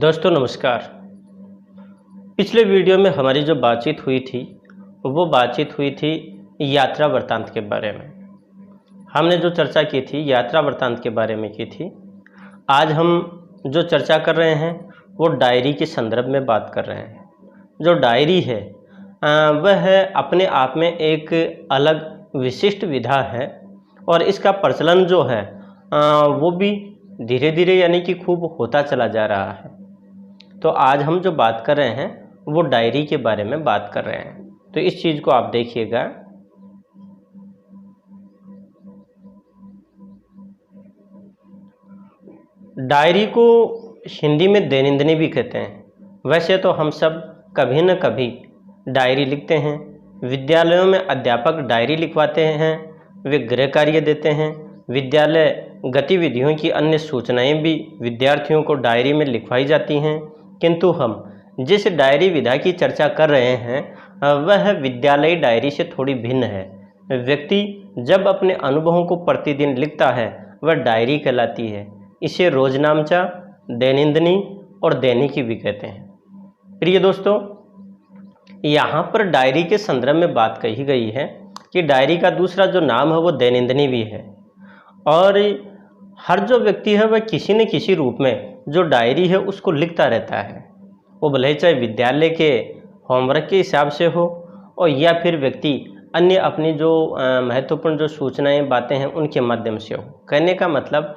दोस्तों नमस्कार। पिछले वीडियो में हमारी जो बातचीत हुई थी वो बातचीत हुई थी यात्रा वृत्तांत के बारे में। हमने जो चर्चा की थी यात्रा वृत्तांत के बारे में की थी। आज हम जो चर्चा कर रहे हैं वो डायरी के संदर्भ में बात कर रहे हैं। जो डायरी है वह अपने आप में एक अलग विशिष्ट विधा है और इसका प्रचलन जो है वो भी धीरे धीरे यानी कि खूब होता चला जा रहा है। तो आज हम जो बात कर रहे हैं वो डायरी के बारे में बात कर रहे हैं। तो इस चीज़ को आप देखिएगा। डायरी को हिंदी में दैनंदिनी भी कहते हैं। वैसे तो हम सब कभी न कभी डायरी लिखते हैं। विद्यालयों में अध्यापक डायरी लिखवाते हैं, वे गृह कार्य देते हैं। विद्यालय गतिविधियों की अन्य सूचनाएं भी विद्यार्थियों को डायरी में लिखवाई जाती हैं। किंतु हम जिस डायरी विधा की चर्चा कर रहे हैं वह विद्यालयी डायरी से थोड़ी भिन्न है। व्यक्ति जब अपने अनुभवों को प्रतिदिन लिखता है वह डायरी कहलाती है। इसे रोजनामचा, दैनंदिनी और दैनिकी भी कहते हैं। प्रिय दोस्तों, यहाँ पर डायरी के संदर्भ में बात कही गई है कि डायरी का दूसरा जो नाम है वो दैनंदिनी भी है। और हर जो व्यक्ति है वह किसी न किसी रूप में जो डायरी है उसको लिखता रहता है। वो भले चाहे विद्यालय के होमवर्क के हिसाब से हो और या फिर व्यक्ति अन्य अपनी जो महत्वपूर्ण जो सूचनाएं बातें हैं उनके माध्यम से हो। कहने का मतलब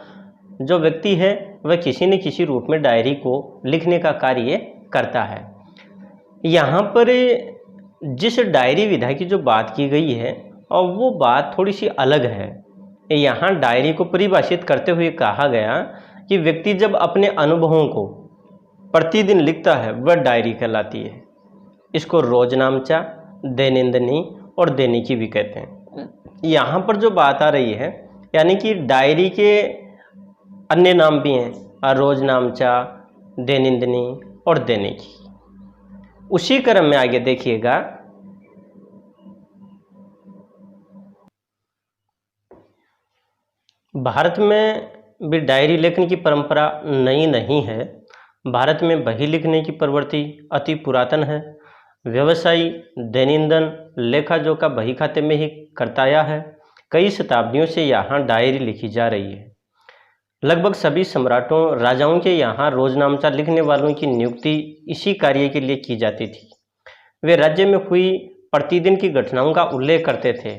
जो व्यक्ति है वह किसी न किसी रूप में डायरी को लिखने का कार्य करता है। यहाँ पर जिस डायरी विधा की जो बात की गई है और वो बात थोड़ी सी अलग है। यहाँ डायरी को परिभाषित करते हुए कहा गया कि व्यक्ति जब अपने अनुभवों को प्रतिदिन लिखता है वह डायरी कहलाती है। इसको रोजनामचा, दैनंदिनी और दैनिकी भी कहते हैं। यहाँ पर जो बात आ रही है यानी कि डायरी के अन्य नाम भी हैं, रोजनामचा, दैनंदिनी और दैनिकी। उसी क्रम में आगे देखिएगा। भारत में भी डायरी लेखन की परंपरा नई नहीं है। भारत में बही लिखने की प्रवृत्ति अति पुरातन है। व्यवसायी दैनंदिन लेखा जोखा बही खाते में ही करता आया है। कई शताब्दियों से यहाँ डायरी लिखी जा रही है। लगभग सभी सम्राटों, राजाओं के यहाँ रोजनामचा लिखने वालों की नियुक्ति इसी कार्य के लिए की जाती थी। वे राज्य में हुई प्रतिदिन की घटनाओं का उल्लेख करते थे।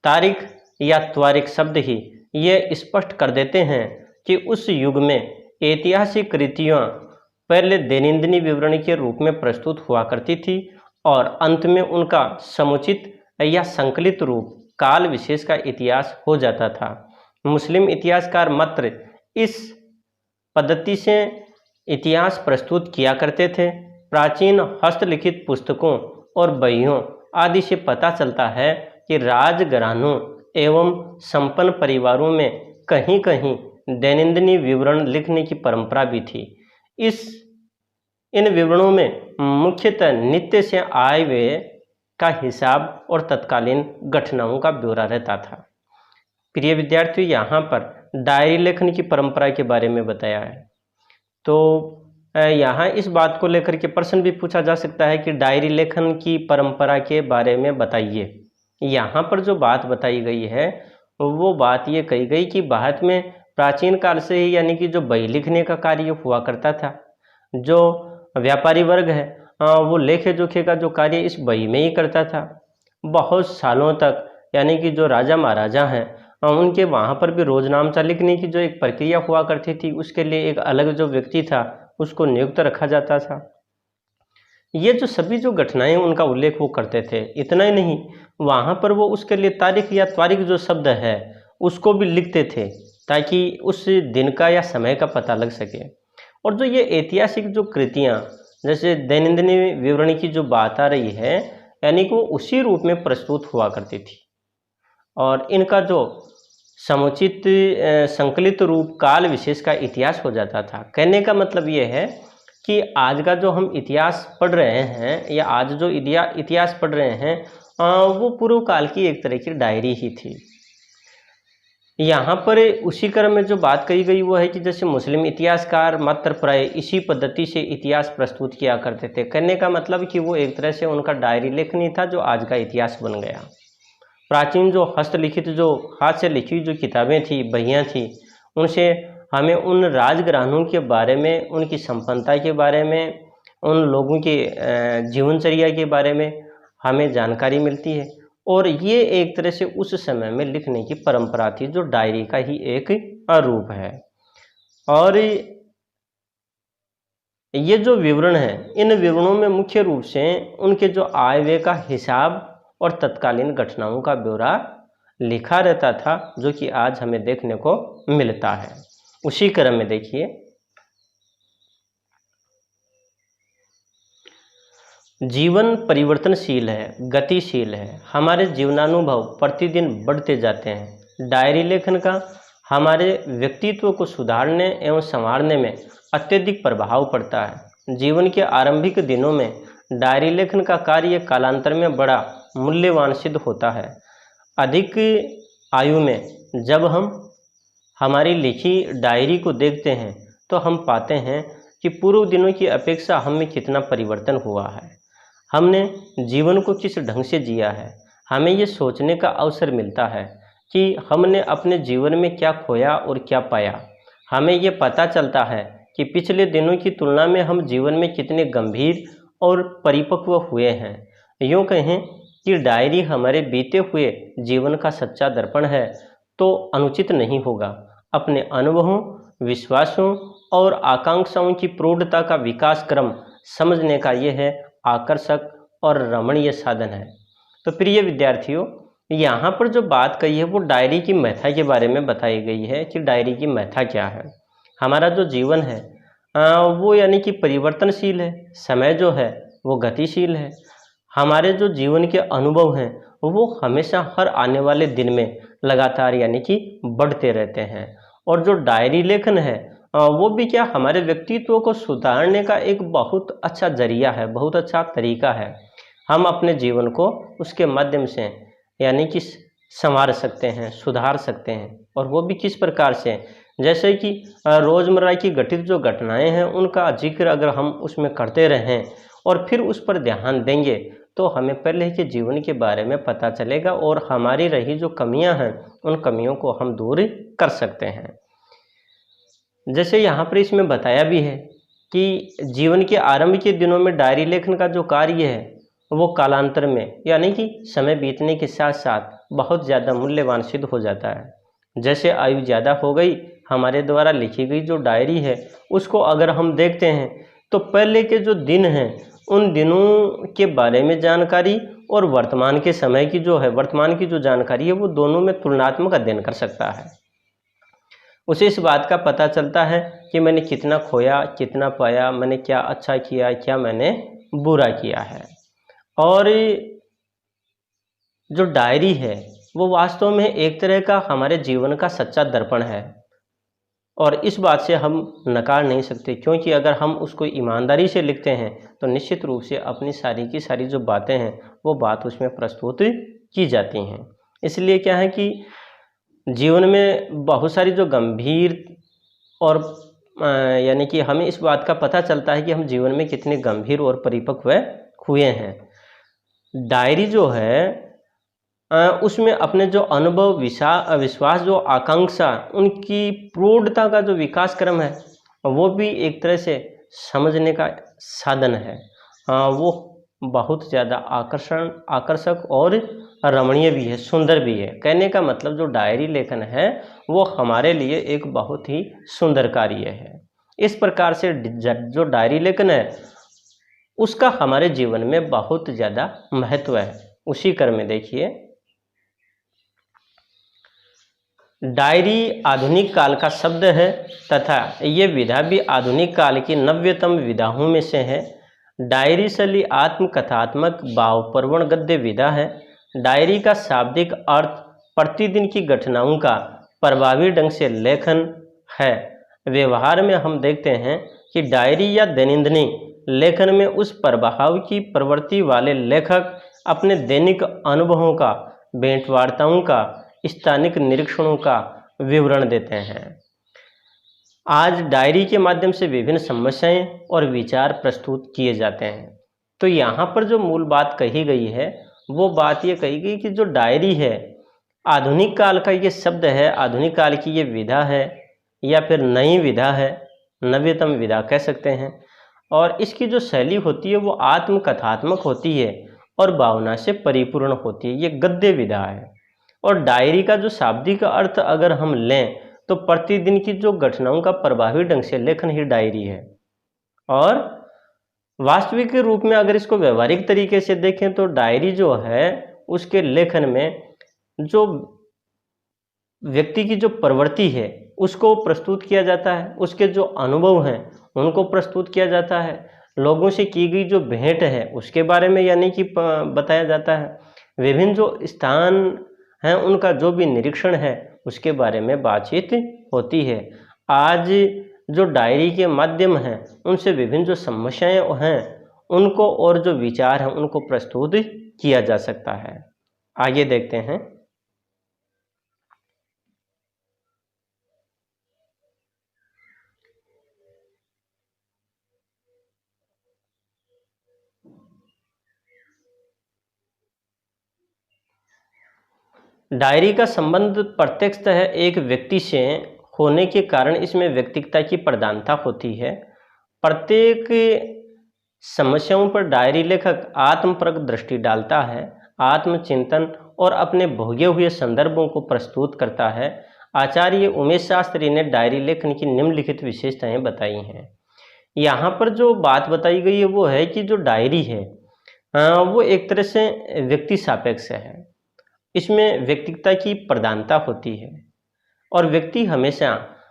तारीख या त्वारिख शब्द ही ये स्पष्ट कर देते हैं कि उस युग में ऐतिहासिक कृतियाँ पहले दैनंदिनी विवरण के रूप में प्रस्तुत हुआ करती थी और अंत में उनका समुचित या संकलित रूप काल विशेष का इतिहास हो जाता था। मुस्लिम इतिहासकार मात्र इस पद्धति से इतिहास प्रस्तुत किया करते थे। प्राचीन हस्तलिखित पुस्तकों और बहियों आदि से पता चलता है कि राजघरानों एवं संपन्न परिवारों में कहीं कहीं दैनंदिनी विवरण लिखने की परंपरा भी थी। इन विवरणों में मुख्यतः नित्य से आए व्यय का हिसाब और तत्कालीन घटनाओं का ब्यौरा रहता था। प्रिय विद्यार्थियों, यहाँ पर डायरी लेखन की परंपरा के बारे में बताया है। तो यहाँ इस बात को लेकर के प्रश्न भी पूछा जा सकता है कि डायरी लेखन की परंपरा के बारे में बताइए। यहाँ पर जो बात बताई गई है वो बात ये कही गई कि भारत में प्राचीन काल से ही यानी कि जो बही लिखने का कार्य हुआ करता था। जो व्यापारी वर्ग है वो लेखे जोखे का जो कार्य इस बही में ही करता था। बहुत सालों तक यानी कि जो राजा महाराजा हैं उनके वहाँ पर भी रोजनामचा लिखने की जो एक प्रक्रिया हुआ करती थी उसके लिए एक अलग जो व्यक्ति था उसको नियुक्त रखा जाता था। ये जो सभी जो घटनाएं उनका उल्लेख वो करते थे। इतना ही नहीं, वहाँ पर वो उसके लिए तारीख या त्वारिख जो शब्द है उसको भी लिखते थे ताकि उस दिन का या समय का पता लग सके। और जो ये ऐतिहासिक जो कृतियाँ जैसे दैनंदिनी विवरणी की जो बात आ रही है यानी कि वो उसी रूप में प्रस्तुत हुआ करती थी और इनका जो समुचित संकलित रूप काल विशेष का इतिहास हो जाता था। कहने का मतलब ये है कि आज का जो हम इतिहास पढ़ रहे हैं या आज जो इतिहास पढ़ रहे हैं वो पूर्व काल की एक तरह की डायरी ही थी। यहाँ पर उसी क्रम में जो बात कही गई वो है कि जैसे मुस्लिम इतिहासकार मात्र प्राय इसी पद्धति से इतिहास प्रस्तुत किया करते थे। कहने का मतलब कि वो एक तरह से उनका डायरी लेखनी था जो आज का इतिहास बन गया। प्राचीन जो हस्तलिखित जो हाथ से लिखी जो किताबें थी, बहियाँ थी, उनसे हमें उन राजघरानों के बारे में, उनकी संपन्नता के बारे में, उन लोगों के जीवनचर्या के बारे में हमें जानकारी मिलती है। और ये एक तरह से उस समय में लिखने की परंपरा थी जो डायरी का ही एक रूप है। और ये जो विवरण है, इन विवरणों में मुख्य रूप से उनके जो आय व्यय का हिसाब और तत्कालीन घटनाओं का ब्यौरा लिखा रहता था, जो कि आज हमें देखने को मिलता है। उसी क्रम में देखिए, जीवन परिवर्तनशील है, गतिशील है, हमारे जीवनानुभव प्रतिदिन बढ़ते जाते हैं। डायरी लेखन का हमारे व्यक्तित्व को सुधारने एवं संवारने में अत्यधिक प्रभाव पड़ता है। जीवन के आरंभिक दिनों में डायरी लेखन का कार्य कालांतर में बड़ा मूल्यवान सिद्ध होता है। अधिक आयु में जब हम हमारी लिखी डायरी को देखते हैं तो हम पाते हैं कि पूर्व दिनों की अपेक्षा हम में कितना परिवर्तन हुआ है, हमने जीवन को किस ढंग से जिया है। हमें ये सोचने का अवसर मिलता है कि हमने अपने जीवन में क्या खोया और क्या पाया। हमें ये पता चलता है कि पिछले दिनों की तुलना में हम जीवन में कितने गंभीर और परिपक्व हुए हैं। यूँ कहें कि डायरी हमारे बीते हुए जीवन का सच्चा दर्पण है तो अनुचित नहीं होगा। अपने अनुभवों, विश्वासों और आकांक्षाओं की प्रौढ़ता का विकास क्रम समझने का यह है आकर्षक और रमणीय साधन है। तो प्रिय विद्यार्थियों, यहाँ पर जो बात कही है वो डायरी की महत्ता के बारे में बताई गई है कि डायरी की महत्ता क्या है। हमारा जो जीवन है वो यानी कि परिवर्तनशील है, समय जो है वो गतिशील है। हमारे जो जीवन के अनुभव हैं वो हमेशा हर आने वाले दिन में लगातार यानी कि बढ़ते रहते हैं। और जो डायरी लेखन है वो भी क्या हमारे व्यक्तित्व को सुधारने का एक बहुत अच्छा जरिया है, बहुत अच्छा तरीका है। हम अपने जीवन को उसके माध्यम से यानी कि संवार सकते हैं, सुधार सकते हैं। और वो भी किस प्रकार से, जैसे कि रोज़मर्रा की घटित जो घटनाएं हैं उनका जिक्र अगर हम उसमें करते रहें और फिर उस पर ध्यान देंगे तो हमें पहले के जीवन के बारे में पता चलेगा और हमारी रही जो कमियां हैं उन कमियों को हम दूर कर सकते हैं। जैसे यहाँ पर इसमें बताया भी है कि जीवन के आरंभ के दिनों में डायरी लेखन का जो कार्य है वो कालांतर में यानी कि समय बीतने के साथ साथ बहुत ज़्यादा मूल्यवान सिद्ध हो जाता है। जैसे आयु ज़्यादा हो गई, हमारे द्वारा लिखी गई जो डायरी है उसको अगर हम देखते हैं तो पहले के जो दिन हैं उन दिनों के बारे में जानकारी और वर्तमान के समय की जो है, वर्तमान की जो जानकारी है वो दोनों में तुलनात्मक अध्ययन कर सकता है। उसे इस बात का पता चलता है कि मैंने कितना खोया, कितना पाया, मैंने क्या अच्छा किया, क्या मैंने बुरा किया है। और जो डायरी है वो वास्तव में एक तरह का हमारे जीवन का सच्चा दर्पण है और इस बात से हम नकार नहीं सकते, क्योंकि अगर हम उसको ईमानदारी से लिखते हैं तो निश्चित रूप से अपनी सारी की सारी जो बातें हैं वो बात उसमें प्रस्तुत की जाती हैं। इसलिए क्या है कि जीवन में बहुत सारी जो गंभीर और यानी कि हमें इस बात का पता चलता है कि हम जीवन में कितने गंभीर और परिपक्व हुए हैं। डायरी जो है उसमें अपने जो अनुभव, विश्वास, जो आकांक्षा, उनकी प्रौढ़ता का जो विकास क्रम है वो भी एक तरह से समझने का साधन है। वो बहुत ज़्यादा आकर्षक और रमणीय भी है, सुंदर भी है। कहने का मतलब जो डायरी लेखन है वो हमारे लिए एक बहुत ही सुंदर कार्य है। इस प्रकार से जो डायरी लेखन है उसका हमारे जीवन में बहुत ज़्यादा महत्व है। उसी क्रम में देखिए, डायरी आधुनिक काल का शब्द है तथा ये विधा भी आधुनिक काल की नव्यतम विधाओं में से है। डायरी शैली आत्मकथात्मक भावप्रवण गद्य विधा है। डायरी का शाब्दिक अर्थ प्रतिदिन की घटनाओं का प्रभावी ढंग से लेखन है। व्यवहार में हम देखते हैं कि डायरी या दैनंदिनी लेखन में उस प्रभाव की प्रवृत्ति वाले लेखक अपने दैनिक अनुभवों का, भेंटवार्ताओं का, स्थानिक निरीक्षणों का विवरण देते हैं। आज डायरी के माध्यम से विभिन्न समस्याएं और विचार प्रस्तुत किए जाते हैं। तो यहाँ पर जो मूल बात कही गई है वो बात ये कही गई कि जो डायरी है आधुनिक काल का ये शब्द है, आधुनिक काल की ये विधा है या फिर नई विधा है, नवीनतम विधा कह सकते हैं। और इसकी जो शैली होती है वो आत्मकथात्मक होती है और भावना से परिपूर्ण होती है। ये गद्य विधा है। और डायरी का जो शाब्दिक अर्थ अगर हम लें तो प्रतिदिन की जो घटनाओं का प्रभावी ढंग से लेखन ही डायरी है। और वास्तविक रूप में अगर इसको व्यवहारिक तरीके से देखें तो डायरी जो है उसके लेखन में जो व्यक्ति की जो प्रवृत्ति है उसको प्रस्तुत किया जाता है, उसके जो अनुभव हैं उनको प्रस्तुत किया जाता है, लोगों से की गई जो भेंट है उसके बारे में यानी कि बताया जाता है, विभिन्न जो स्थान हैं उनका जो भी निरीक्षण है उसके बारे में बातचीत होती है। आज जो डायरी के माध्यम हैं उनसे विभिन्न जो समस्याएं हैं उनको और जो विचार हैं उनको प्रस्तुत किया जा सकता है। आगे देखते हैं। डायरी का संबंध प्रत्यक्षतः एक व्यक्ति से होने के कारण इसमें व्यक्तिगता की प्रधानता होती है। प्रत्येक समस्याओं पर डायरी लेखक आत्मपरक दृष्टि डालता है, आत्मचिंतन और अपने भोगे हुए संदर्भों को प्रस्तुत करता है। आचार्य उमेश शास्त्री ने डायरी लेखन की निम्नलिखित विशेषताएं बताई हैं। यहाँ पर जो बात बताई गई है वो है कि जो डायरी है वो एक तरह से व्यक्ति सापेक्ष है। इसमें व्यक्तिगता की प्रधानता होती है और व्यक्ति हमेशा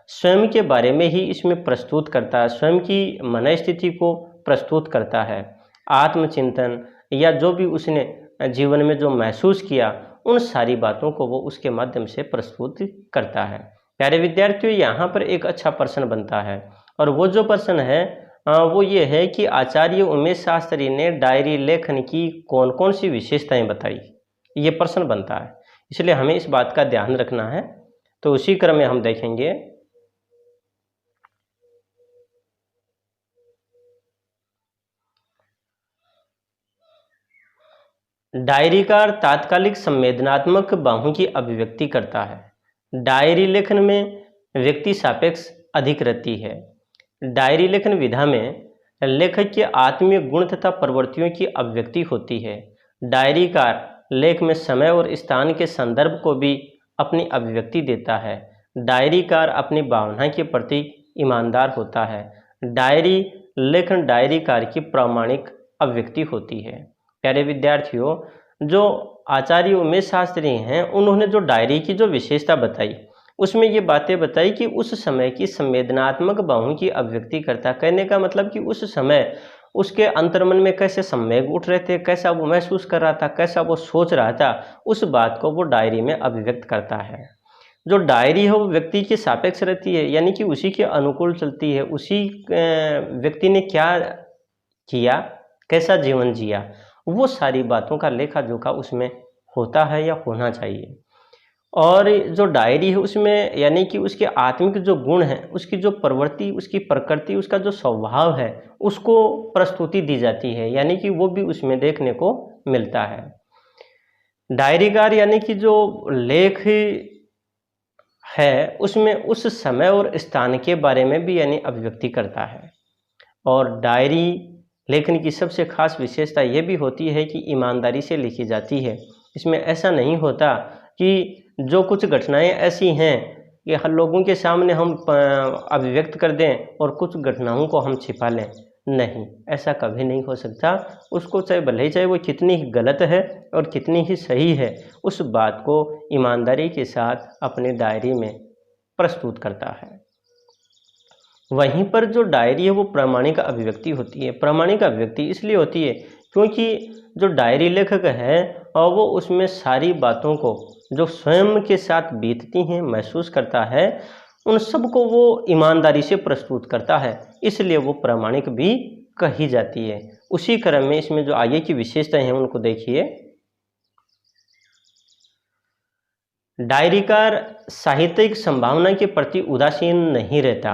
स्वयं के बारे में ही इसमें प्रस्तुत करता है, स्वयं की मनस्थिति को प्रस्तुत करता है। आत्मचिंतन या जो भी उसने जीवन में जो महसूस किया उन सारी बातों को वो उसके माध्यम से प्रस्तुत करता है। प्यारे विद्यार्थियों, यहाँ पर एक अच्छा प्रश्न बनता है और वो जो प्रश्न है वो ये है कि आचार्य उमेश शास्त्री ने डायरी लेखन की कौन कौन सी विशेषताएं बताई। ये प्रश्न बनता है, इसलिए हमें इस बात का ध्यान रखना है। तो उसी क्रम में हम देखेंगे। डायरीकार तात्कालिक संवेदनात्मक बाहों की अभिव्यक्ति करता है। डायरी लेखन में व्यक्ति सापेक्ष अधिक रहती है। डायरी लेखन विधा में लेखक के आत्मीय गुण तथा प्रवृत्तियों की अभिव्यक्ति होती है। डायरीकार लेख में समय और स्थान के संदर्भ को भी अपनी अभिव्यक्ति देता है। डायरीकार अपनी भावना के प्रति ईमानदार होता है। डायरी लेखन डायरीकार की प्रामाणिक अभिव्यक्ति होती है। प्यारे विद्यार्थियों, जो आचार्य उमेश शास्त्री हैं उन्होंने जो डायरी की जो विशेषता बताई उसमें ये बातें बताई कि उस समय की संवेदनात्मक भावों की अभिव्यक्ति करता। कहने का मतलब कि उस समय उसके अंतर्मन में कैसे संवेग उठ रहे थे, कैसा वो महसूस कर रहा था, कैसा वो सोच रहा था, उस बात को वो डायरी में अभिव्यक्त करता है। जो डायरी है वो व्यक्ति के सापेक्ष रहती है, यानी कि उसी के अनुकूल चलती है। उसी व्यक्ति ने क्या किया, कैसा जीवन जिया, वो सारी बातों का लेखा जोखा उसमें होता है या होना चाहिए। और जो डायरी है उसमें यानी कि उसके आत्मिक जो गुण है, उसकी जो प्रवृत्ति, उसकी प्रकृति, उसका जो स्वभाव है उसको प्रस्तुति दी जाती है, यानी कि वो भी उसमें देखने को मिलता है। डायरीकार यानी कि जो लेख है उसमें उस समय और स्थान के बारे में भी यानी अभिव्यक्ति करता है। और डायरी लेखन की सबसे खास विशेषता ये भी होती है कि ईमानदारी से लिखी जाती है। इसमें ऐसा नहीं होता कि जो कुछ घटनाएं ऐसी हैं कि हर लोगों के सामने हम अभिव्यक्त कर दें और कुछ घटनाओं को हम छिपा लें, नहीं, ऐसा कभी नहीं हो सकता। उसको चाहे वो कितनी ही गलत है और कितनी ही सही है, उस बात को ईमानदारी के साथ अपनी डायरी में प्रस्तुत करता है। वहीं पर जो डायरी है वो प्रामाणिक अभिव्यक्ति होती है। प्रामाणिक अभिव्यक्ति इसलिए होती है क्योंकि जो डायरी लेखक है और वो उसमें सारी बातों को जो स्वयं के साथ बीतती हैं महसूस करता है, उन सब को वो ईमानदारी से प्रस्तुत करता है, इसलिए वो प्रामाणिक भी कही जाती है। उसी क्रम में इसमें जो आगे की विशेषताएं हैं उनको देखिए। डायरीकार साहित्यिक संभावना के प्रति उदासीन नहीं रहता।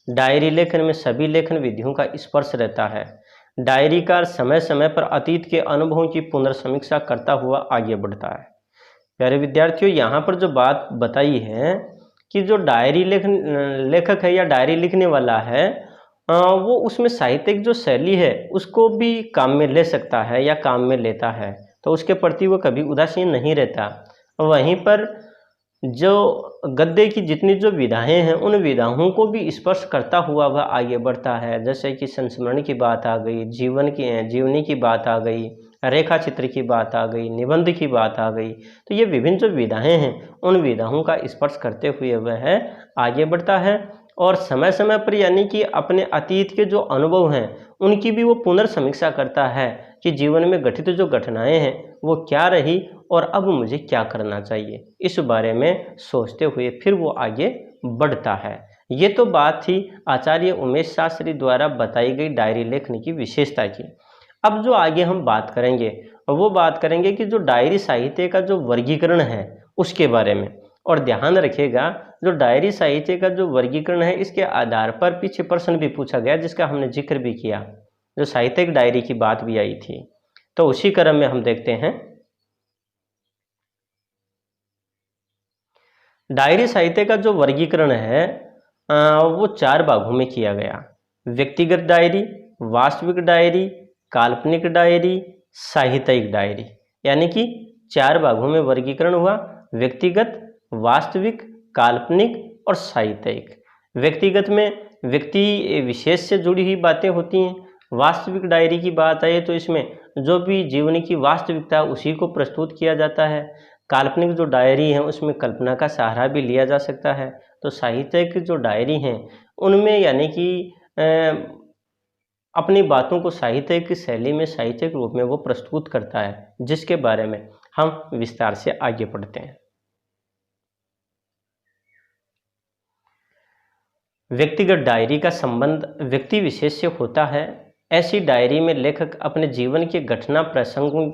डायरी लेखन में सभी लेखन विधियों का स्पर्श रहता है। डायरीकार समय समय पर अतीत के अनुभवों की पुनर्समीक्षा करता हुआ आगे बढ़ता है। प्यारे विद्यार्थियों, यहाँ पर जो बात बताई है कि जो डायरी लेखक है या डायरी लिखने वाला है, वो उसमें साहित्यिक जो शैली है उसको भी काम में ले सकता है या काम में लेता है, तो उसके प्रति वो कभी उदासीन नहीं रहता। वहीं पर जो गद्य की जितनी जो विधाएं हैं उन विधाओं को भी स्पर्श करता हुआ वह आगे बढ़ता है। जैसे कि संस्मरण की बात आ गई, जीवनी की बात आ गई, रेखा चित्र की बात आ गई, निबंध की बात आ गई। तो ये विभिन्न जो विधाएं हैं उन विधाओं का स्पर्श करते हुए वह आगे बढ़ता है और समय समय पर यानी कि अपने अतीत के जो अनुभव हैं उनकी भी वो पुनर्समीक्षा करता है कि जीवन में घटित जो घटनाएं हैं वो क्या रही और अब मुझे क्या करना चाहिए, इस बारे में सोचते हुए फिर वो आगे बढ़ता है। ये तो बात थी आचार्य उमेश शास्त्री द्वारा बताई गई डायरी लेखन की विशेषता की। अब जो आगे हम बात करेंगे वो बात करेंगे कि जो डायरी साहित्य का जो वर्गीकरण है उसके बारे में। और ध्यान रखिएगा, जो डायरी साहित्य का जो वर्गीकरण है इसके आधार पर पीछे प्रश्न भी पूछा गया जिसका हमने जिक्र भी किया, जो साहित्यिक डायरी की बात भी आई थी। तो उसी क्रम में हम देखते हैं। डायरी साहित्य का जो वर्गीकरण है वो 4 भागों में किया गया। व्यक्तिगत डायरी, वास्तविक डायरी, काल्पनिक डायरी, साहित्यिक डायरी, यानी कि 4 भागों में वर्गीकरण हुआ। व्यक्तिगत, वास्तविक, काल्पनिक और साहित्यिक। व्यक्तिगत में व्यक्ति विशेष से जुड़ी हुई बातें होती हैं। वास्तविक डायरी की बात आए तो इसमें जो भी जीवन की वास्तविकता उसी को प्रस्तुत किया जाता है। काल्पनिक जो डायरी है उसमें कल्पना का सहारा भी लिया जा सकता है। तो साहित्यिक जो डायरी हैं उनमें यानी कि अपनी बातों को साहित्यिक शैली में, साहित्यिक रूप में वो प्रस्तुत करता है, जिसके बारे में हम विस्तार से आगे बढ़ते हैं। व्यक्तिगत डायरी का संबंध व्यक्ति विशेष से होता है। ऐसी डायरी में लेखक अपने जीवन के घटना प्रसंगों,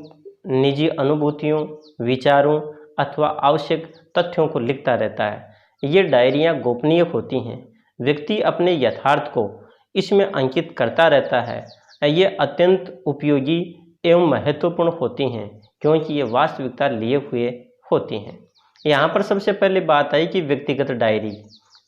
निजी अनुभूतियों, विचारों अथवा आवश्यक तथ्यों को लिखता रहता है। ये डायरियाँ गोपनीय होती हैं। व्यक्ति अपने यथार्थ को इसमें अंकित करता रहता है। ये अत्यंत उपयोगी एवं महत्वपूर्ण होती हैं क्योंकि ये वास्तविकता लिए हुए होती हैं। यहाँ पर सबसे पहले बात आई कि व्यक्तिगत डायरी।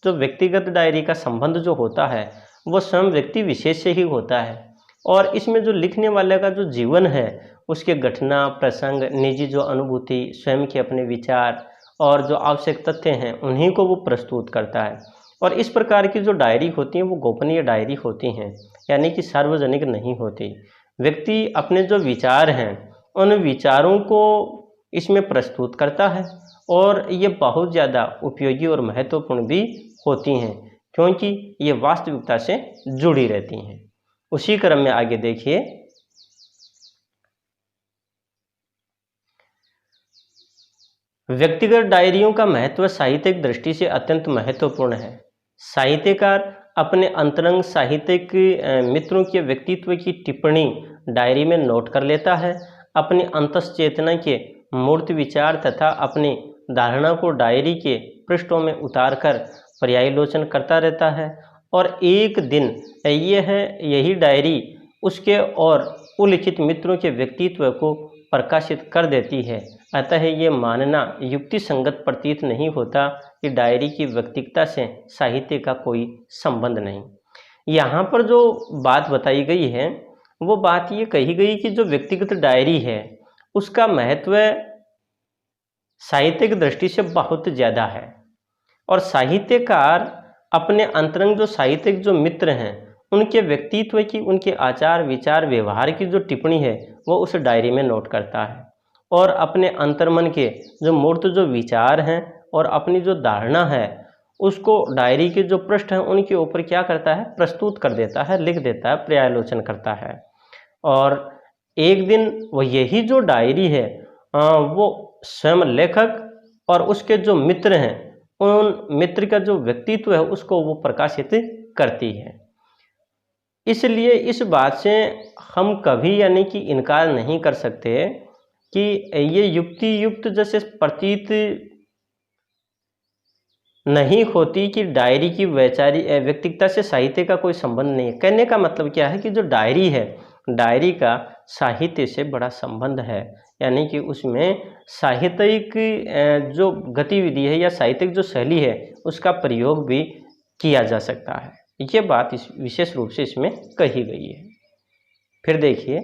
तो व्यक्तिगत डायरी का संबंध जो होता है वो स्वयं व्यक्ति विशेष से ही होता है और इसमें जो लिखने वाले का जो जीवन है उसके घटना प्रसंग, निजी जो अनुभूति, स्वयं के अपने विचार और जो आवश्यक तथ्य हैं उन्हीं को वो प्रस्तुत करता है। और इस प्रकार की जो डायरी होती हैं वो गोपनीय डायरी होती हैं, यानी कि सार्वजनिक नहीं होती। व्यक्ति अपने जो विचार हैं उन विचारों को इसमें प्रस्तुत करता है और ये बहुत ज़्यादा उपयोगी और महत्वपूर्ण भी होती हैं क्योंकि ये वास्तविकता से जुड़ी रहती हैं। उसी क्रम में आगे देखिए। व्यक्तिगत डायरियों का महत्व साहित्यिक दृष्टि से अत्यंत महत्वपूर्ण है। साहित्यकार अपने अंतरंग साहित्यिक मित्रों के व्यक्तित्व की टिप्पणी डायरी में नोट कर लेता है। अपनी अंतश्चेतना के मूर्त विचार तथा अपनी धारणा को डायरी के पृष्ठों में उतारकर पर्यालोचन करता रहता है और एक दिन यही डायरी उसके और उल्लिखित मित्रों के व्यक्तित्व को प्रकाशित कर देती है। अतः ये मानना युक्ति संगत प्रतीत नहीं होता कि डायरी की व्यक्तिगतता से साहित्य का कोई संबंध नहीं। यहाँ पर जो बात बताई गई है वो बात ये कही गई कि जो व्यक्तिगत डायरी है उसका महत्व साहित्यिक दृष्टि से बहुत ज़्यादा है और साहित्यकार अपने अंतरंग जो साहित्यिक जो मित्र हैं उनके व्यक्तित्व की, उनके आचार विचार व्यवहार की जो टिप्पणी है वो उस डायरी में नोट करता है और अपने अंतर्मन के जो मूर्त जो विचार हैं और अपनी जो धारणा है उसको डायरी के जो पृष्ठ हैं उनके ऊपर क्या करता है, प्रस्तुत कर देता है, लिख देता है, पर्यालोचन करता है। और एक दिन वो यही जो डायरी है वो स्वयं लेखक और उसके जो मित्र हैं उन मित्र का जो व्यक्तित्व है उसको वो प्रकाशित करती है। इसलिए इस बात से हम कभी यानी कि इनकार नहीं कर सकते कि ये युक्ति युक्त जैसे प्रतीत नहीं होती कि डायरी की व्यक्तिगता से साहित्य का कोई संबंध नहीं है। कहने का मतलब क्या है कि जो डायरी है, डायरी का साहित्य से बड़ा संबंध है, यानी कि उसमें साहित्यिक जो गतिविधि है या साहित्यिक जो शैली है उसका प्रयोग भी किया जा सकता है। ये बात इस विशेष रूप से इसमें कही गई है। फिर देखिए,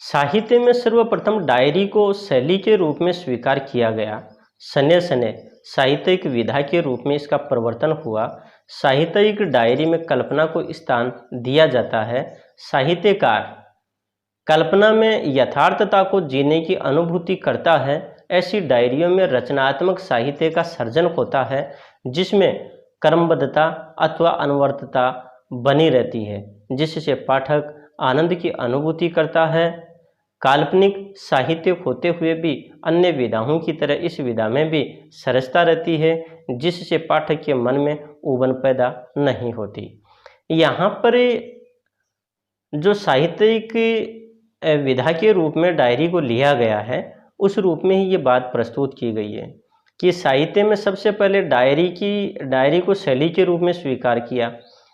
साहित्य में सर्वप्रथम डायरी को शैली के रूप में स्वीकार किया गया। सने सने साहित्यिक विधा के रूप में इसका प्रवर्तन हुआ। साहित्यिक डायरी में कल्पना को स्थान दिया जाता है। साहित्यकार कल्पना में यथार्थता को जीने की अनुभूति करता है। ऐसी डायरियों में रचनात्मक साहित्य का सर्जन होता है, जिसमें क्रमबद्धता अथवा अनवरतता बनी रहती है, जिससे पाठक आनंद की अनुभूति करता है। काल्पनिक साहित्य होते हुए भी अन्य विधाओं की तरह इस विधा में भी सरसता रहती है, जिससे पाठक के मन में उबन पैदा नहीं होती। यहाँ पर जो साहित्यिक विधा के रूप में डायरी को लिया गया है, उस रूप में ही ये बात प्रस्तुत की गई है कि साहित्य में सबसे पहले डायरी को शैली के रूप में स्वीकार किया।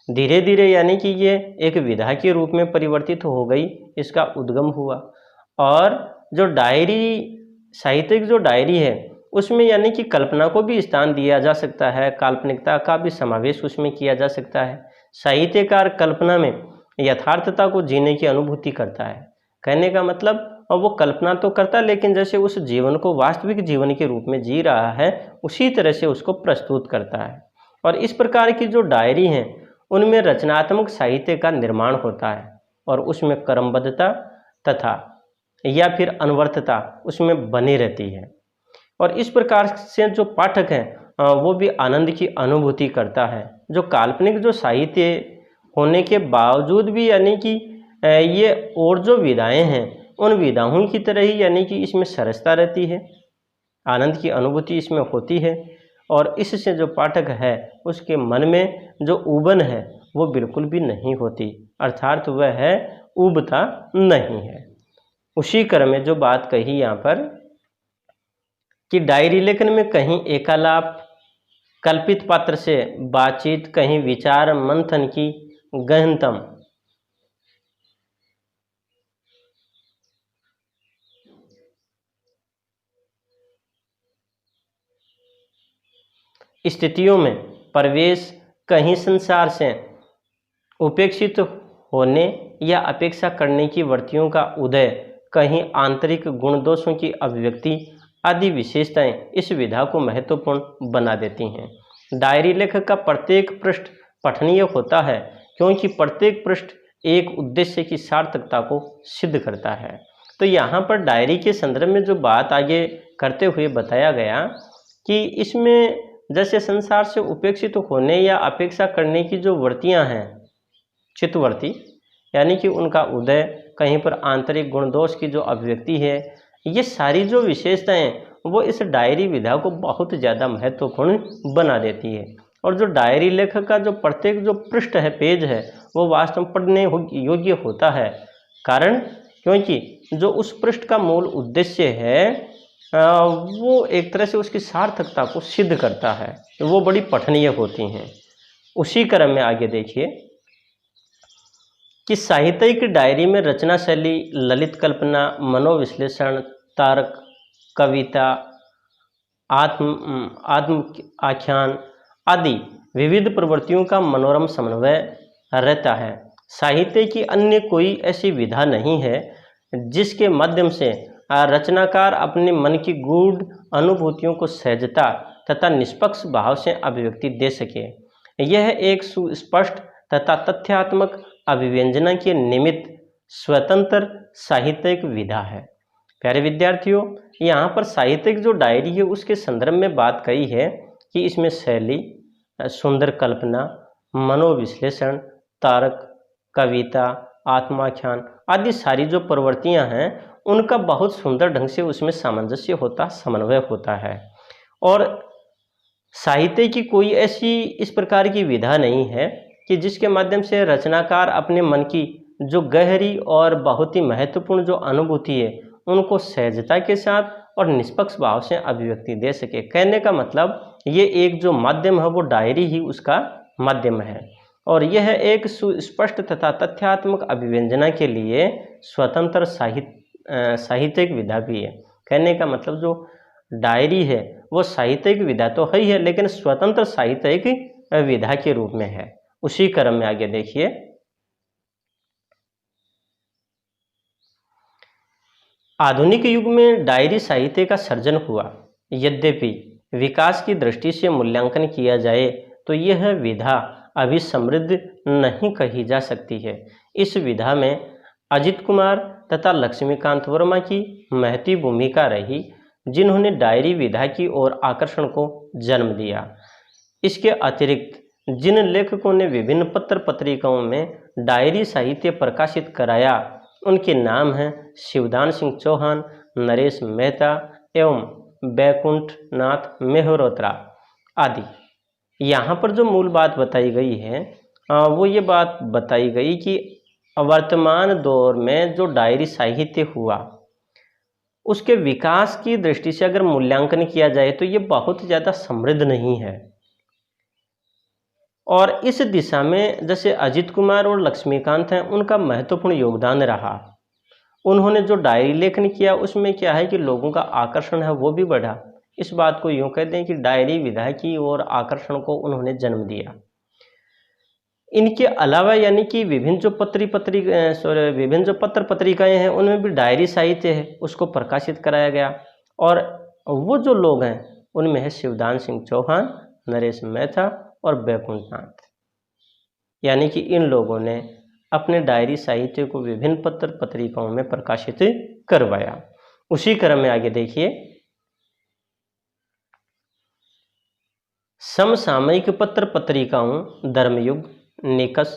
धीरे धीरे यानी कि ये एक विधा के रूप में परिवर्तित हो गई, इसका उद्गम हुआ। और जो साहित्यिक जो डायरी है उसमें यानी कि कल्पना को भी स्थान दिया जा सकता है, काल्पनिकता का भी समावेश उसमें किया जा सकता है। साहित्यकार कल्पना में यथार्थता को जीने की अनुभूति करता है। कहने का मतलब, और वो कल्पना तो करता, लेकिन जैसे उस जीवन को वास्तविक जीवन के रूप में जी रहा है उसी तरह से उसको प्रस्तुत करता है। और इस प्रकार की जो डायरी हैं उनमें रचनात्मक साहित्य का निर्माण होता है और उसमें क्रमबद्धता तथा या फिर अनवरतता उसमें बनी रहती है। और इस प्रकार से जो पाठक हैं वो भी आनंद की अनुभूति करता है। जो काल्पनिक जो साहित्य होने के बावजूद भी यानी कि ये और जो विधाएं हैं उन विधाओं की तरह ही यानी कि इसमें सरसता रहती है, आनंद की अनुभूति इसमें होती है। और इससे जो पाठक है उसके मन में जो उबन है वो बिल्कुल भी नहीं होती, अर्थात वह है उबता नहीं है। उसी क्रम में जो बात कही यहाँ पर कि डायरी लेखन में कहीं एकालाप, कल्पित पात्र से बातचीत, कहीं विचार मंथन की गहनतम स्थितियों में प्रवेश, कहीं संसार से उपेक्षित होने या अपेक्षा करने की वृत्तियों का उदय, कहीं आंतरिक गुण दोषों की अभिव्यक्ति आदि विशेषताएं इस विधा को महत्वपूर्ण बना देती हैं। डायरी लेखक का प्रत्येक पृष्ठ पठनीय होता है, क्योंकि प्रत्येक पृष्ठ एक उद्देश्य की सार्थकता को सिद्ध करता है। तो यहाँ पर डायरी के संदर्भ में जो बात आगे करते हुए बताया गया कि इसमें जैसे संसार से उपेक्षित होने या अपेक्षा करने की जो वृत्तियाँ हैं, चित्तवृत्ति, यानी कि उनका उदय, कहीं पर आंतरिक गुण दोष की जो अभिव्यक्ति है, ये सारी जो विशेषताएं वो इस डायरी विधा को बहुत ज़्यादा महत्वपूर्ण बना देती है। और जो डायरी लेखक का जो प्रत्येक जो पृष्ठ है, पेज है, वो वास्तव में पढ़ने योग्य होता है। कारण क्योंकि जो उस पृष्ठ का मूल उद्देश्य है वो एक तरह से उसकी सार्थकता को सिद्ध करता है, तो वो बड़ी पठनीय होती हैं। उसी क्रम में आगे देखिए कि साहित्यिक डायरी में रचना शैली, ललित कल्पना, मनोविश्लेषण, तर्क, कविता, आत्म आख्यान आदि विविध प्रवृत्तियों का मनोरम समन्वय रहता है। साहित्य की अन्य कोई ऐसी विधा नहीं है जिसके माध्यम से रचनाकार अपने मन की गूढ़ अनुभूतियों को सहजता तथा निष्पक्ष भाव से अभिव्यक्ति दे सके। यह एक सुस्पष्ट तथा तथ्यात्मक अभिव्यंजना के निमित्त स्वतंत्र साहित्यिक विधा है। प्यारे विद्यार्थियों, यहाँ पर साहित्यिक जो डायरी है उसके संदर्भ में बात कही है कि इसमें शैली, सुंदर कल्पना, मनोविश्लेषण, तर्क, कविता, आत्माख्यान आदि सारी जो प्रवृत्तियाँ हैं उनका बहुत सुंदर ढंग से उसमें सामंजस्य होता, समन्वय होता है। और साहित्य की कोई ऐसी इस प्रकार की विधा नहीं है कि जिसके माध्यम से रचनाकार अपने मन की जो गहरी और बहुत ही महत्वपूर्ण जो अनुभूति है उनको सहजता के साथ और निष्पक्ष भाव से अभिव्यक्ति दे सके। कहने का मतलब ये एक जो माध्यम है वो डायरी ही उसका माध्यम है, और यह एक सुस्पष्ट तथा तथ्यात्मक अभिव्यंजना के लिए स्वतंत्र साहित्यिक विधा भी है। कहने का मतलब जो डायरी है वो साहित्यिक विधा तो है ही है, लेकिन स्वतंत्र साहित्यिक विधा के रूप में है। उसी क्रम में आगे देखिए, आधुनिक युग में डायरी साहित्य का सर्जन हुआ। यद्यपि विकास की दृष्टि से मूल्यांकन किया जाए तो यह विधा अभी समृद्ध नहीं कही जा सकती है। इस विधा में अजित कुमार तथा लक्ष्मीकांत वर्मा की महती भूमिका रही, जिन्होंने डायरी विधा की ओर आकर्षण को जन्म दिया। इसके अतिरिक्त जिन लेखकों ने विभिन्न पत्र पत्रिकाओं में डायरी साहित्य प्रकाशित कराया उनके नाम हैं शिवदान सिंह चौहान, नरेश मेहता एवं बैकुंठ नाथ मेहरोत्रा आदि। यहाँ पर जो मूल बात बताई गई है वो ये बात बताई गई कि वर्तमान दौर में जो डायरी साहित्य हुआ उसके विकास की दृष्टि से अगर मूल्यांकन किया जाए तो ये बहुत ज़्यादा समृद्ध नहीं है, और इस दिशा में जैसे अजित कुमार और लक्ष्मीकांत हैं उनका महत्वपूर्ण योगदान रहा। उन्होंने जो डायरी लेखन किया उसमें क्या है कि लोगों का आकर्षण है वो भी बढ़ा। इस बात को यूँ कहते हैं कि डायरी विधा की और आकर्षण को उन्होंने जन्म दिया। इनके अलावा यानी कि विभिन्न जो पत्र पत्रिकाएं हैं उनमें भी डायरी साहित्य है उसको प्रकाशित कराया गया, और वो जो लोग हैं उनमें है शिवदान सिंह चौहान, नरेश मेहता और बैकुंठ नाथ। यानी कि इन लोगों ने अपने डायरी साहित्य को विभिन्न पत्र पत्रिकाओं में प्रकाशित करवाया। उसी क्रम में आगे देखिए, समसामयिक पत्र पत्रिकाओं धर्मयुग, निकष,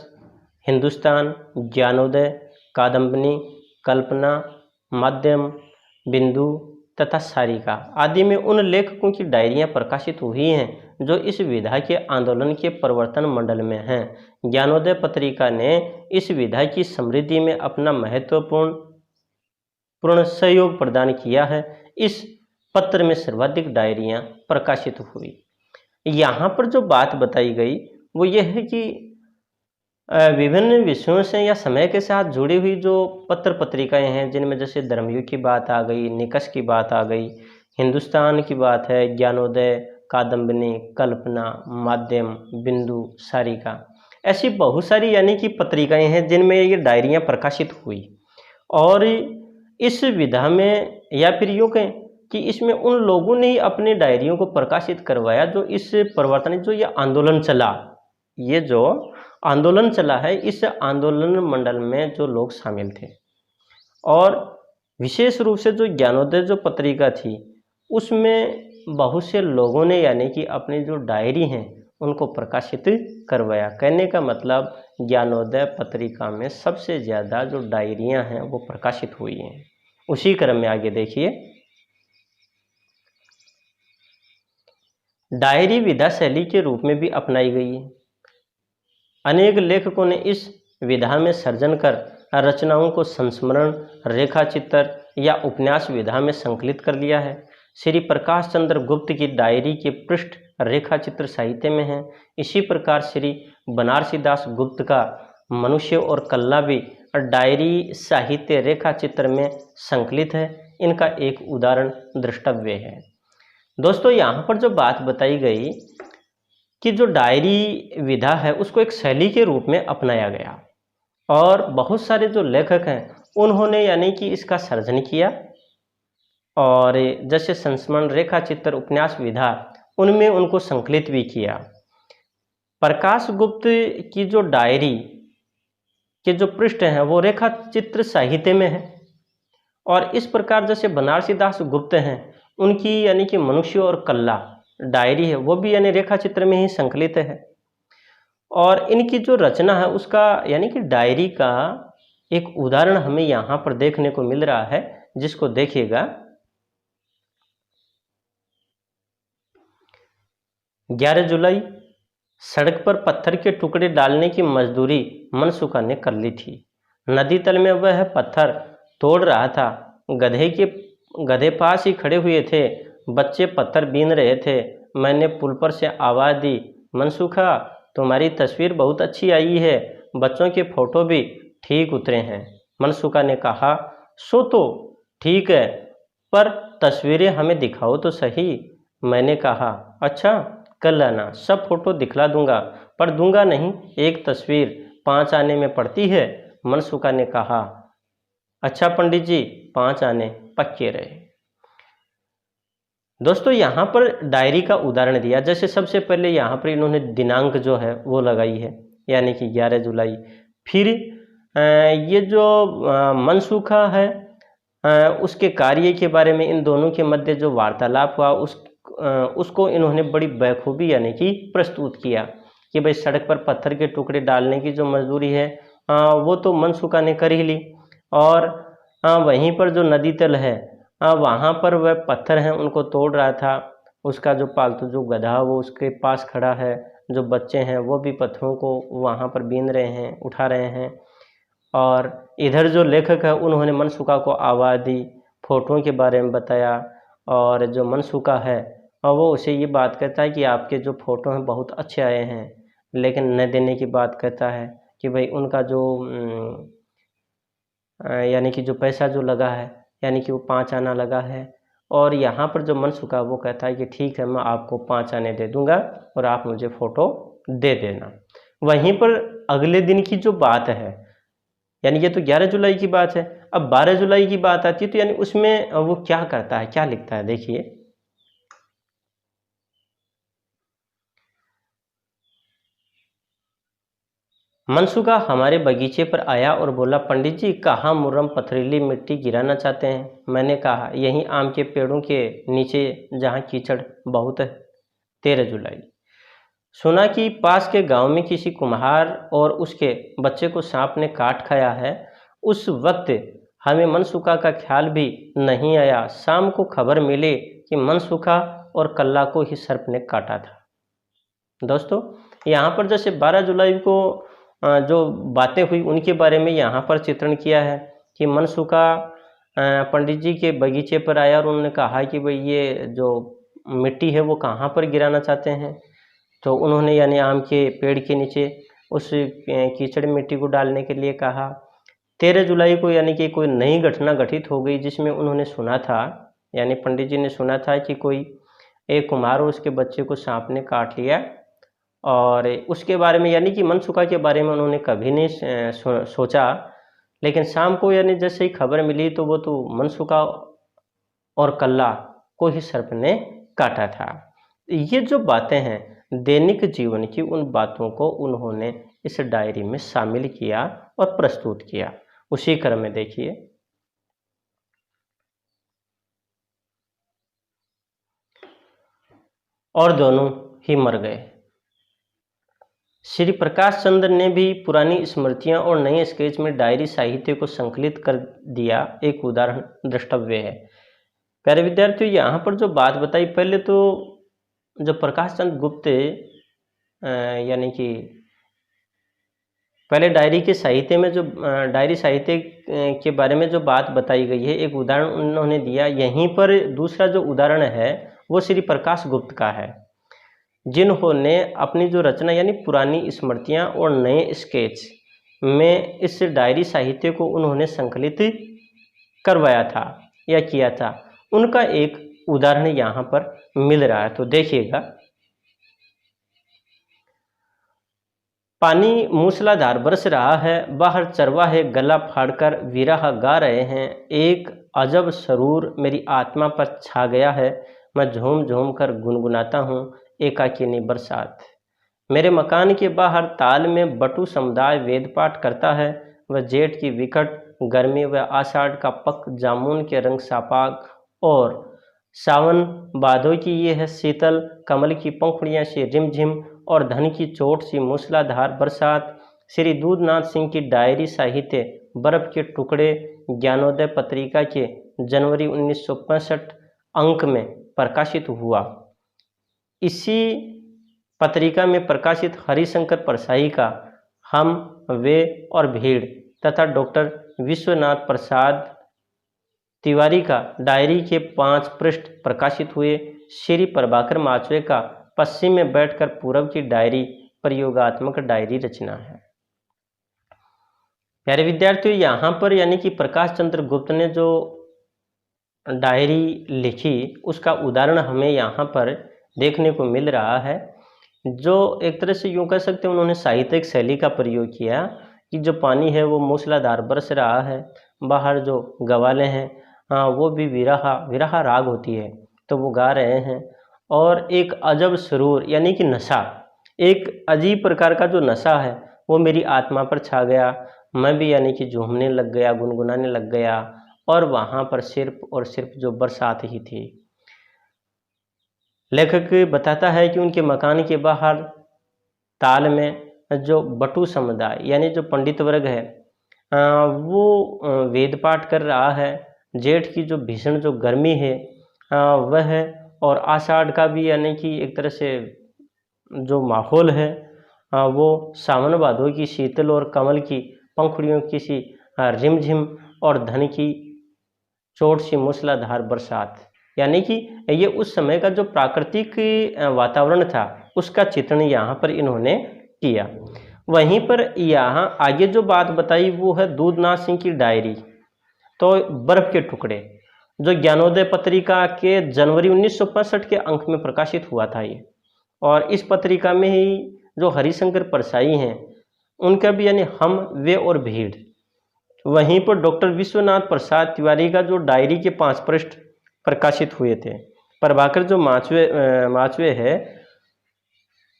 हिंदुस्तान, ज्ञानोदय, कादम्बिनी, कल्पना, माध्यम, बिंदु तथा सारिका आदि में उन लेखकों की डायरियां प्रकाशित हुई हैं जो इस विधा के आंदोलन के प्रवर्तन मंडल में हैं। ज्ञानोदय पत्रिका ने इस विधा की समृद्धि में अपना महत्वपूर्ण सहयोग प्रदान किया है। इस पत्र में सर्वाधिक डायरियां प्रकाशित हुई। यहाँ पर जो बात बताई गई वो यह है कि विभिन्न विषयों से या समय के साथ जुड़ी हुई जो पत्र पत्रिकाएं हैं जिनमें जैसे धर्मयुग की बात आ गई, निकष की बात आ गई, हिंदुस्तान की बात है, ज्ञानोदय, कादम्बिनी, कल्पना, माध्यम, बिंदु, सारिका, ऐसी बहुत सारी यानी कि पत्रिकाएं हैं जिनमें ये डायरियां प्रकाशित हुई। और इस विधा में या फिर यूँ कहें कि इसमें उन लोगों ने ही अपनी डायरियों को प्रकाशित करवाया जो इस परिवर्तन जो ये आंदोलन चला, ये जो आंदोलन चला है इस आंदोलन मंडल में जो लोग शामिल थे। और विशेष रूप से जो ज्ञानोदय जो पत्रिका थी उसमें बहुत से लोगों ने यानी कि अपनी जो डायरी हैं उनको प्रकाशित करवाया। कहने का मतलब ज्ञानोदय पत्रिका में सबसे ज़्यादा जो डायरियां हैं वो प्रकाशित हुई हैं। उसी क्रम में आगे देखिए, डायरी विधा शैली के रूप में भी अपनाई गई है। अनेक लेखकों ने इस विधा में सर्जन कर रचनाओं को संस्मरण, रेखाचित्र या उपन्यास विधा में संकलित कर लिया है। श्री प्रकाश चंद्र गुप्त की डायरी के पृष्ठ रेखाचित्र साहित्य में हैं। इसी प्रकार श्री बनारसी दास गुप्त का मनुष्य और कल्ला भी डायरी साहित्य रेखाचित्र में संकलित है। इनका एक उदाहरण द्रष्टव्य है। दोस्तों, यहाँ पर जो बात बताई गई कि जो डायरी विधा है उसको एक शैली के रूप में अपनाया गया, और बहुत सारे जो लेखक हैं उन्होंने यानी कि इसका सर्जन किया, और जैसे संस्मरण, रेखाचित्र, उपन्यास विधा उनमें उनको संकलित भी किया। प्रकाश गुप्त की जो डायरी के जो पृष्ठ हैं वो रेखाचित्र साहित्य में है, और इस प्रकार जैसे बनारसी दास गुप्त हैं उनकी यानी कि मनुष्य और कल्ला डायरी है वो भी यानी रेखाचित्र में ही संकलित है। और इनकी जो रचना है उसका यानी कि डायरी का एक उदाहरण हमें यहाँ पर देखने को मिल रहा है, जिसको देखिएगा। 11 जुलाई सड़क पर पत्थर के टुकड़े डालने की मजदूरी मनसुखा ने कर ली थी। नदी तल में वह पत्थर तोड़ रहा था। गधे के गधे पास ही खड़े हुए थे। बच्चे पत्थर बीन रहे थे। मैंने पुल पर से आवाज़ दी, मनसूखा, तुम्हारी तस्वीर बहुत अच्छी आई है। बच्चों के फोटो भी ठीक उतरे हैं। मनसूखा ने कहा, सो तो ठीक है, पर तस्वीरें हमें दिखाओ तो सही। मैंने कहा, अच्छा, कल लाना, सब फोटो दिखला दूंगा, पर दूंगा नहीं, एक तस्वीर 5 आने में पड़ती है। मनसूखा ने कहा, अच्छा पंडित जी, 5 आने पक्के रहे। दोस्तों यहाँ पर डायरी का उदाहरण दिया। जैसे सबसे पहले यहाँ पर इन्होंने दिनांक जो है वो लगाई है, यानी कि 11 जुलाई। फिर ये जो मनसूखा है, उसके कार्य के बारे में इन दोनों के मध्य जो वार्तालाप हुआ उसको इन्होंने बड़ी बखूबी यानी कि प्रस्तुत किया कि भाई सड़क पर पत्थर के टुकड़े डालने की जो मजदूरी है वो तो मनसूखा ने कर ही ली, और वहीं पर जो नदी तल है वहाँ पर वह पत्थर हैं उनको तोड़ रहा था। उसका जो पालतू जो गधा वो उसके पास खड़ा है, जो बच्चे हैं वो भी पत्थरों को वहाँ पर बीन रहे हैं, उठा रहे हैं। और इधर जो लेखक है उन्होंने मनसूखा को आवाज़ दी, फ़ोटों के बारे में बताया, और जो मनसूखा है और वो उसे ये बात कहता है कि आपके जो फ़ोटो हैं बहुत अच्छे आए हैं, लेकिन न देने की बात कहता है कि भाई उनका जो यानी कि जो पैसा जो लगा है, यानी कि वो 5 आना लगा है। और यहाँ पर जो मनसूखा वो कहता है कि ठीक है, मैं आपको 5 आने दे दूँगा और आप मुझे फ़ोटो दे देना। वहीं पर अगले दिन की जो बात है, यानी ये तो 11 जुलाई की बात है, अब 12 जुलाई की बात आती है, तो यानी उसमें वो क्या करता है, क्या लिखता है, देखिए। मनसूखा हमारे बगीचे पर आया और बोला, पंडित जी, कहाँ मुर्रम पथरीली मिट्टी गिराना चाहते हैं? मैंने कहा, यहीं आम के पेड़ों के नीचे जहाँ कीचड़ बहुत है। 13 जुलाई। सुना कि पास के गांव में किसी कुम्हार और उसके बच्चे को सांप ने काट खाया है। उस वक्त हमें मनसूखा का ख्याल भी नहीं आया। शाम को खबर मिली कि मनसूखा और कल्ला को ही सर्प ने काटा था। दोस्तों यहाँ पर जैसे 12 जुलाई को जो बातें हुई उनके बारे में यहाँ पर चित्रण किया है कि मनसूखा पंडित जी के बगीचे पर आया और उन्होंने कहा कि भाई ये जो मिट्टी है वो कहाँ पर गिराना चाहते हैं। तो उन्होंने यानी आम के पेड़ के नीचे उस कीचड़ मिट्टी को डालने के लिए कहा। 13 जुलाई को यानी कि कोई नई घटना घटित हो गई जिसमें उन्होंने सुना था, यानी पंडित जी ने सुना था कि कोई एक कुम्हार और उसके बच्चे को सांप ने काट लिया। और उसके बारे में यानी कि मनसूखा के बारे में उन्होंने कभी नहीं सोचा, लेकिन शाम को यानी जैसे ही खबर मिली तो वो तो मनसूखा और कल्ला को ही सर्प ने काटा था। ये जो बातें हैं दैनिक जीवन की, उन बातों को उन्होंने इस डायरी में शामिल किया और प्रस्तुत किया। उसी क्रम में देखिए, और दोनों ही मर गए। श्री प्रकाश चंद्र ने भी पुरानी स्मृतियां और नए स्केच में डायरी साहित्य को संकलित कर दिया। एक उदाहरण द्रष्टव्य है। प्यारे विद्यार्थियों, यहाँ पर जो बात बताई, पहले तो जो प्रकाश चंद्र गुप्त यानी कि पहले डायरी के साहित्य में जो डायरी साहित्य के बारे में जो बात बताई गई है, एक उदाहरण उन्होंने दिया। यहीं पर दूसरा जो उदाहरण है वो श्री प्रकाश गुप्त का है, जिन्होंने अपनी जो रचना यानी पुरानी स्मृतियां और नए स्केच में इस डायरी साहित्य को उन्होंने संकलित करवाया था या किया था। उनका एक उदाहरण यहाँ पर मिल रहा है, तो देखिएगा। पानी मूसलाधार बरस रहा है, बाहर चरवाहे गला फाड़कर विरह गा रहे हैं। एक अजब सरूर मेरी आत्मा पर छा गया है, मैं झूम झूम कर गुनगुनाता हूँ एकाकिनी बरसात। मेरे मकान के बाहर ताल में बटू समुदाय वेद पाठ करता है। वह जेठ की विकट गर्मी व आषाढ़ का पक जामुन के रंग सापाग और सावन भादों की ये है शीतल कमल की पंखुड़ियाँ से रिमझिम और धन की चोट सी मूसलाधार बरसात। श्री दूधनाथ सिंह की डायरी साहित्य बर्फ के टुकड़े ज्ञानोदय पत्रिका के जनवरी 1965 अंक में प्रकाशित हुआ। इसी पत्रिका में प्रकाशित हरिशंकर परसाई का हम, वे और भीड़ तथा डॉक्टर विश्वनाथ प्रसाद तिवारी का डायरी के 5 पृष्ठ प्रकाशित हुए। श्री प्रभाकर माचवे का पश्चिम में बैठकर पूरब की डायरी प्रयोगात्मक डायरी रचना है। प्यारे विद्यार्थियों, यहाँ पर यानी कि प्रकाश चंद्र गुप्त ने जो डायरी लिखी उसका उदाहरण हमें यहाँ पर देखने को मिल रहा है। जो एक तरह से यूँ कह सकते हैं उन्होंने साहित्यिक शैली का प्रयोग किया कि जो पानी है वो मूसलाधार बरस रहा है, बाहर जो गवाले हैं वो भी विरहा राग होती है तो वो गा रहे हैं, और एक अजब सुरूर यानी कि नशा, एक अजीब प्रकार का जो नशा है वो मेरी आत्मा पर छा गया। मैं भी यानी कि झूमने लग गया, गुनगुनाने लग गया, और वहाँ पर सिर्फ और सिर्फ जो बरसात ही थी। लेखक बताता है कि उनके मकान के बाहर ताल में जो बटू समुदाय यानी जो पंडित वर्ग है वो वेद पाठ कर रहा है। जेठ की जो भीषण जो गर्मी है वह है, और आषाढ़ का भी यानी कि एक तरह से जो माहौल है वो सावन भादों की शीतल और कमल की पंखुड़ियों की सी रिमझिम और धन की चोट सी मूसलाधार बरसात, यानी कि ये उस समय का जो प्राकृतिक वातावरण था उसका चित्रण यहाँ पर इन्होंने किया। वहीं पर यहाँ आगे जो बात बताई वो है दूधनाथ सिंह की डायरी। तो बर्फ के टुकड़े जो ज्ञानोदय पत्रिका के जनवरी 1965 के अंक में प्रकाशित हुआ था ये, और इस पत्रिका में ही जो हरिशंकर परसाई हैं उनका भी यानी हम, वे और भीड़। वहीं पर डॉक्टर विश्वनाथ प्रसाद तिवारी का जो डायरी के 5 पृष्ठ प्रकाशित हुए थे। प्रभाकर जो माचवे है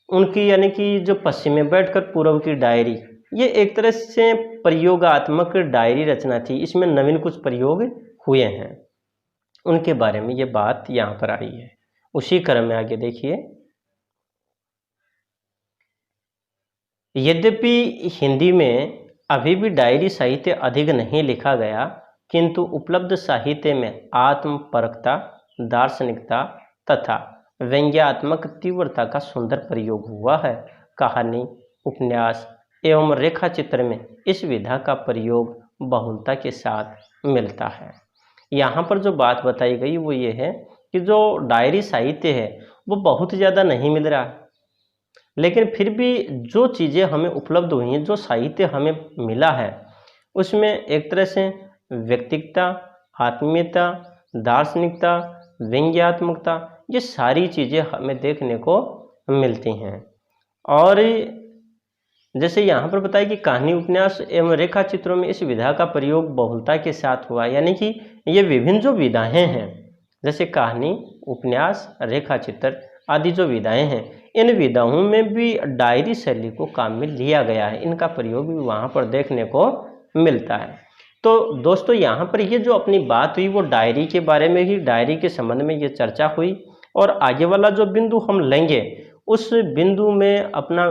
उनकी यानी कि जो पश्चिम में बैठकर पूर्व की डायरी, ये एक तरह से प्रयोगात्मक डायरी रचना थी। इसमें नवीन कुछ प्रयोग हुए हैं, उनके बारे में ये बात यहाँ पर आई है। उसी क्रम में आगे देखिए। यद्यपि हिंदी में अभी भी डायरी साहित्य अधिक नहीं लिखा गया, किंतु उपलब्ध साहित्य में आत्मपरकता, दार्शनिकता तथा व्यंग्यात्मक तीव्रता का सुंदर प्रयोग हुआ है। कहानी, उपन्यास एवं रेखा चित्र में इस विधा का प्रयोग बहुलता के साथ मिलता है। यहाँ पर जो बात बताई गई वो ये है कि जो डायरी साहित्य है वो बहुत ज़्यादा नहीं मिल रहा, लेकिन फिर भी जो चीज़ें हमें उपलब्ध हुई हैं, जो साहित्य हमें मिला है, उसमें एक तरह से व्यक्तिगता, आत्मीयता, दार्शनिकता, व्यंग्यात्मकता, ये सारी चीज़ें हमें देखने को मिलती हैं। और जैसे यहाँ पर बताया कि कहानी, उपन्यास एवं रेखा चित्रों में इस विधा का प्रयोग बहुलता के साथ हुआ, यानी कि ये विभिन्न जो विधाएँ हैं जैसे कहानी, उपन्यास, रेखा चित्र आदि जो विधाएँ हैं, इन विधाओं में भी डायरी शैली को काम में लिया गया है। इनका प्रयोग भी वहाँ पर देखने को मिलता है। तो दोस्तों, यहाँ पर ये जो अपनी बात हुई वो डायरी के बारे में ही, डायरी के संबंध में ये चर्चा हुई, और आगे वाला जो बिंदु हम लेंगे उस बिंदु में अपना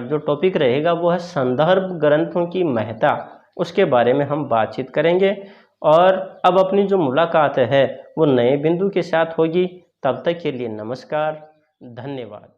जो टॉपिक रहेगा वो है संदर्भ ग्रंथों की महत्ता, उसके बारे में हम बातचीत करेंगे। और अब अपनी जो मुलाकात है वो नए बिंदु के साथ होगी। तब तक के लिए नमस्कार, धन्यवाद।